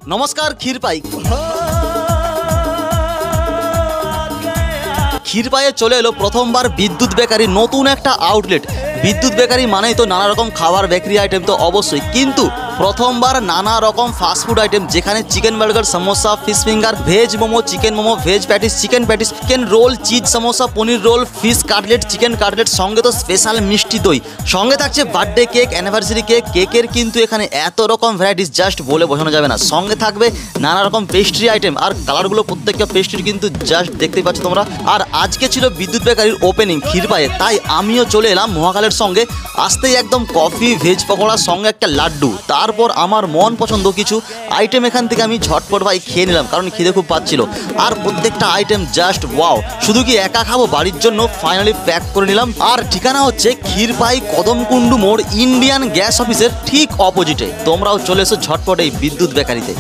नमस्कार क्षीरपाई क्षीरपाइए चले एलो प्रथमबार विद्युत बेकारी नतून एक आउटलेट। विद्युत बेकारी मानेई तो नाना रकम खाबार बेकारी आइटेम तो अवश्य, किन्तु प्रथमबार नाना रकम फास्टफुड आइटेम जेखाने chicken burger, samosa, fish finger, veg momo, veg patties, chicken roll, cheese samosa, paneer roll, fish cutlet, chicken cutlet, संगे तो स्पेशल मिष्टि दई, संगे थाकছে बार्थडे केक, অ্যানিভার্সারি केक, केकेर किन्तु एखाने एत रकम भ্যারাইটিস জাস্ট বলে বোঝানো যাবে না। संगे থাকবে नाना रकम पेस्ट्री आइटेम और কালারগুলো প্রত্যেকটা পেস্ট্রি কিন্তু জাস্ট দেখতেই পাচ্ছ তোমরা। আর আজকে ছিল বিদ্যুৎ বেকারির ওপেনিং ক্ষীরপাইয়ে, তাই আমিও চলে এলাম মহাকালের সঙ্গে। আসতেই একদম কফি, ভেজ পকোড়ার সঙ্গে একটা লাড্ডু, তারপর আমার মন পছন্দ কিছু আইটেম এখান থেকে আমি ঝটপট ভাই খেয়ে নিলাম, কারণ খিদে খুব পাচ্ছিল। আর প্রত্যেকটা আইটেম জাস্ট ওয়াও। শুধু কি একা খাবো, বাড়ির জন্য ফাইনালি প্যাক করে নিলাম। আর ঠিকানা হচ্ছে ক্ষীরপাই কদমকুণ্ডু মোড়, ইন্ডিয়ান গ্যাস অফিসের ঠিক অপোজিটে। তোমরাও চলে এসো ঝটপট এই বিদ্যুৎ বেকারিতে।